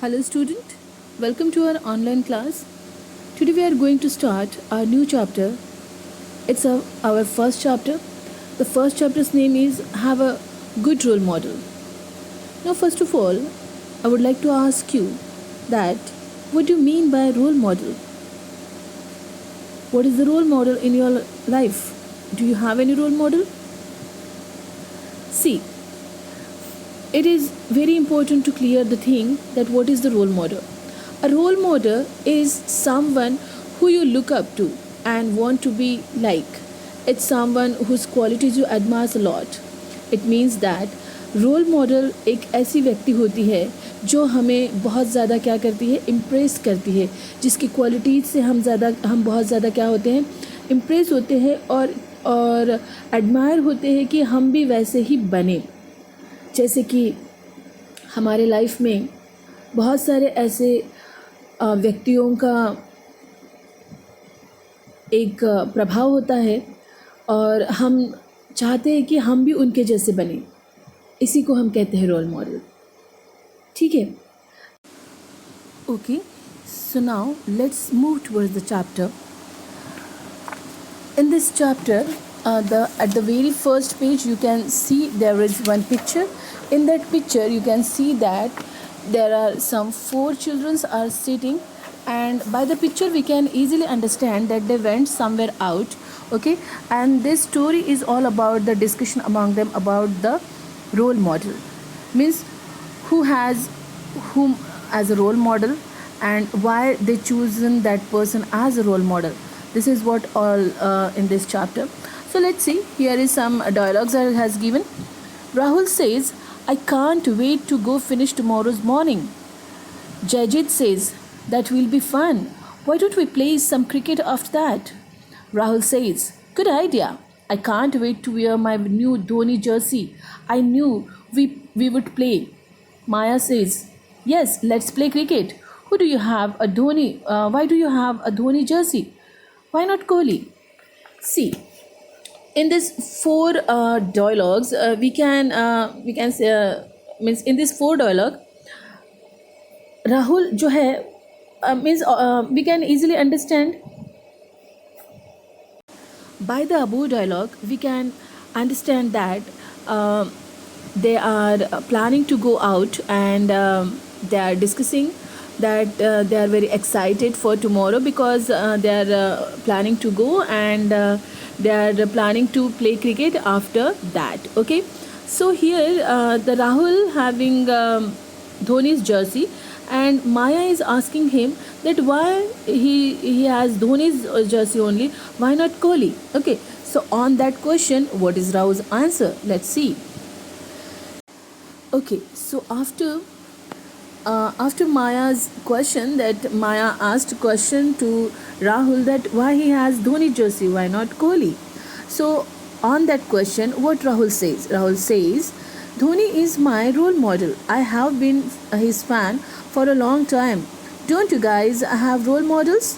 Hello student, welcome to our online class. Today we are going to start our new chapter. It's our first chapter. The first chapter's name is Have a Good Role Model. Now first of all, I would like to ask you that what do you mean by role model? What is the role model in your life? Do you have any role model? See, it is very important to clear the thing that what is the role model. A role model is someone who you look up to and want to be like. It's someone whose qualities you admire a lot. It means that role model एक ऐसी व्यक्ति होती है जो हमें बहुत ज़्यादा क्या करती है, इम्प्रेस करती है, जिसकी क्वालिटीज़ से हम बहुत ज़्यादा क्या होते हैं, इम्प्रेस होते हैं और एडमायर होते हैं कि हम भी वैसे ही बने. जैसे कि हमारे लाइफ में बहुत सारे ऐसे व्यक्तियों का एक प्रभाव होता है और हम चाहते हैं कि हम भी उनके जैसे बने. इसी को हम कहते हैं रोल मॉडल. ठीक है. Okay, so now let's move towards the chapter. In this chapter, at the very first page, you can see there is one picture. In that picture, you can see that there are some 4 children are sitting, and by the picture, we can easily understand that they went somewhere out. Okay, and this story is all about the discussion among them about the role model, means who has whom as a role model and why they chosen that person as a role model. This is what all in this chapter. So let's see. Here is some dialogues that has given. Rahul says, "I can't wait to go finish tomorrow's morning." Jajit says, "That will be fun. Why don't we play some cricket after that?" Rahul says, "Good idea. I can't wait to wear my new Dhoni jersey. I knew we would play." Maya says, "Yes, let's play cricket. Who do you have a Dhoni? Why do you have a Dhoni jersey? Why not Kohli?" See, in this 4 dialogues, we can say means in this 4 dialogue, Rahul जो है means we can easily understand. By the above dialogue, we can understand that they are planning to go out and they are discussing that they are very excited for tomorrow because they are planning to go and they are planning to play cricket after that. Okay, so here the Rahul having Dhoni's jersey and Maya is asking him that why he has Dhoni's jersey only, why not Kohli? Okay, so on that question, what is Rahul's answer? Let's see. Okay, so after Maya's question, that Maya asked question to Rahul that why he has Dhoni jersey, why not Kohli? So on that question, what Rahul says? Rahul says, "Dhoni is my role model. I have been his fan for a long time. Don't you guys have role models?"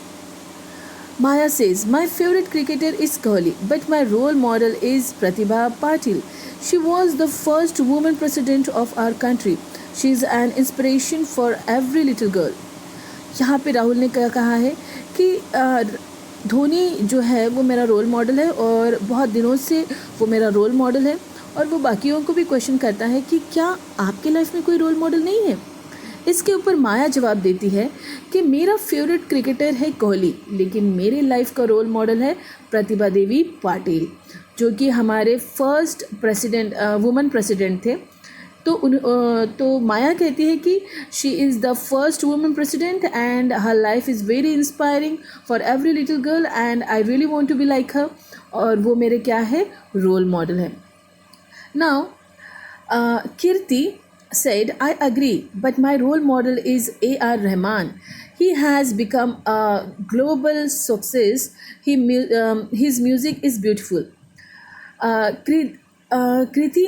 Maya says, "My favorite cricketer is Kohli, but my role model is Pratibha Patil. She was the first woman president of our country. She is an inspiration for every little girl." यहाँ पे राहुल ने क्या कहा है कि धोनी जो है वो मेरा रोल मॉडल है और बहुत दिनों से वो मेरा रोल मॉडल है, और वो बाकियों को भी क्वेश्चन करता है कि क्या आपके लाइफ में कोई रोल मॉडल नहीं है. इसके ऊपर माया जवाब देती है कि मेरा फेवरेट क्रिकेटर है कोहली, लेकिन मेरे लाइफ का रोल मॉडल है प्रतिभा देवी पाटिल, जो कि हमारे फर्स्ट प्रेसिडेंट वुमेन प्रेसिडेंट थे. तो माया कहती है कि she is the first women president and her life is very inspiring for every little girl and I really want to be like her, और वो मेरे क्या है, रोल मॉडल है. Now Kirti said, "I agree, but my role model is A.R. Rahman. He has become a global success. His music is beautiful." कृति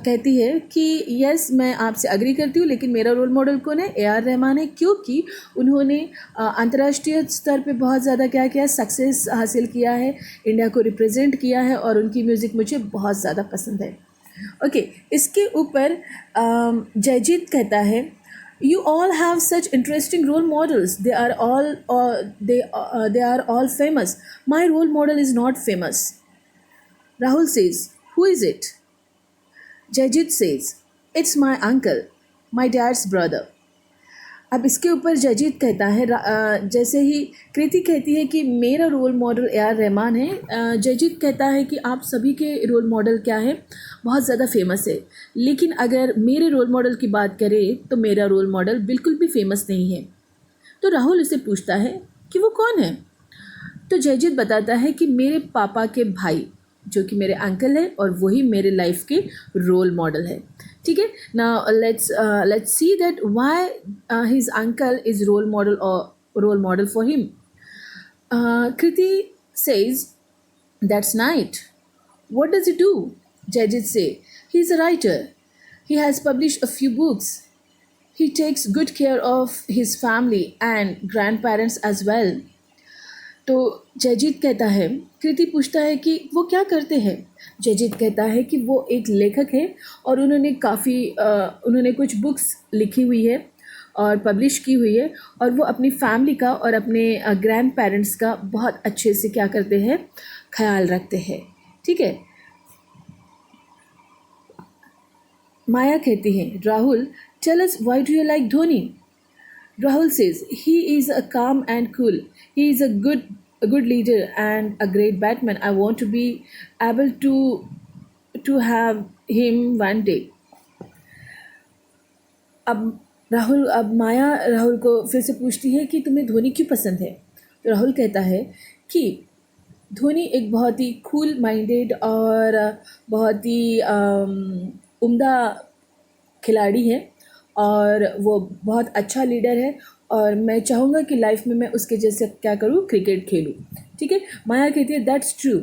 कहती है कि yes, मैं आपसे अग्री करती हूँ, लेकिन मेरा रोल मॉडल कौन है? A.R. रहमान है, क्योंकि उन्होंने अंतर्राष्ट्रीय स्तर पे बहुत ज़्यादा क्या किया, सक्सेस हासिल किया है, इंडिया को रिप्रेजेंट किया है, और उनकी म्यूज़िक मुझे बहुत ज़्यादा पसंद है. ओके, इसके ऊपर जयजीत कहता है, You all have such interesting role models. They are all famous. My role model is not famous. Rahul says, who is it? Jajit says, it's my uncle, my dad's brother. अब इसके ऊपर जजीत कहता है जैसे ही कृति कहती है कि मेरा role model A R Rahman है, जजीत कहता है कि आप सभी के रोल मॉडल क्या है, बहुत ज़्यादा फेमस है, लेकिन अगर मेरे रोल मॉडल की बात करें तो मेरा रोल मॉडल बिल्कुल भी फेमस नहीं है। तो राहुल उसे पूछता है कि वो कौन है। तो जयजीत बताता है कि मेरे पापा के भाई, जो कि मेरे अंकल है, और वही मेरे लाइफ के रोल मॉडल है। ठीक है, now let's see that why his uncle is role model for him. Kriti says that's right, what does he do? Jajit say, he is a writer. He has published a few books. He takes good care of his family and grandparents as well. तो जयजीत कहता है, कृति पूछता है कि वो क्या करते हैं। जयजीत कहता है कि वो एक लेखक है और उन्होंने कुछ बुक्स लिखी हुई है और पब्लिश की हुई है, और वो अपनी फैमिली का और अपने ग्रैंड पेरेंट्स का बहुत अच्छे से क्या करते हैं, ख्याल रखते हैं। ठीक है। माया कहती है, Rahul tell us why do you like Dhoni. Rahul says, he is a calm and cool. He is a good leader and a great batsman. I want to be able to have him one day. अब माया राहुल को फिर से पूछती है कि तुम्हें धोनी क्यों पसंद है। तो राहुल कहता है कि धोनी एक बहुत ही कूल माइंडेड और बहुत ही उम्दा खिलाड़ी है और वो बहुत अच्छा लीडर है, और मैं चाहूँगा कि लाइफ में मैं उसके जैसे क्या करूँ, क्रिकेट खेलूँ। ठीक है। माया कहती है, that's true,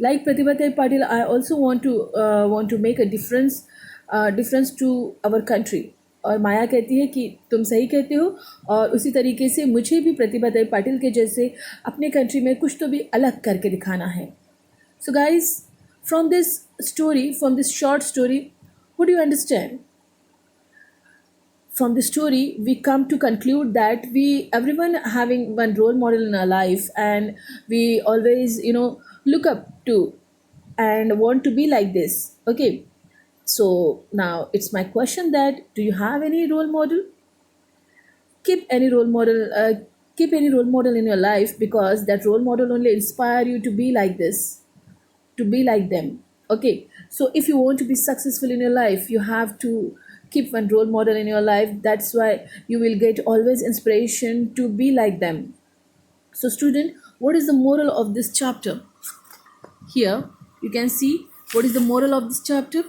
like Pratibha Patil I also want to make a difference to our country. और माया कहती है कि तुम सही कहते हो, और उसी तरीके से मुझे भी प्रतिभा पाटिल के जैसे अपने कंट्री में कुछ तो भी अलग करके दिखाना है। So guys, from this short story, what do you understand? From the story we come to conclude that everyone having one role model in our life, and we always look up to and want to be like this. Okay, so now it's my question that do you have any role model? Keep any role model in your life, because that role model only inspire you to be like this, to be like them. Okay, so if you want to be successful in your life, you have to keep one role model in your life. That's why you will get always inspiration to be like them. So student, what is the moral of this chapter? Here you can see what is the moral of this chapter.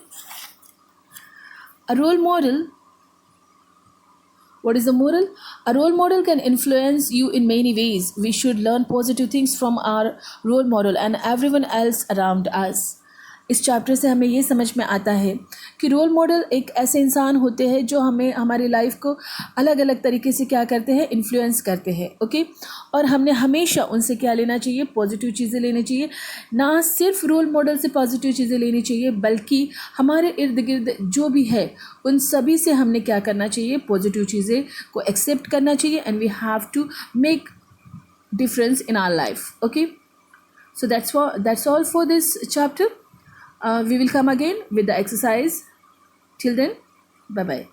A role model, what is the moral? A role model can influence you in many ways. We should learn positive things from our role model and everyone else around us. इस chapter से हमें ये समझ में आता है कि role model एक ऐसे इंसान होते हैं जो हमें हमारी लाइफ को अलग अलग तरीके से क्या करते हैं, इन्फ्लुएंस करते हैं। ओके, और हमने हमेशा उनसे क्या लेना चाहिए, पॉजिटिव चीज़ें लेनी चाहिए। ना सिर्फ रोल मॉडल से पॉजिटिव चीज़ें लेनी चाहिए, बल्कि हमारे इर्द गिर्द जो भी है उन सभी से हमने क्या करना चाहिए, पॉजिटिव चीज़ें को एक्सेप्ट करना चाहिए, and we have to make difference in our life. Okay, so that's all for this chapter. We will come again with the exercise. Till then, bye bye.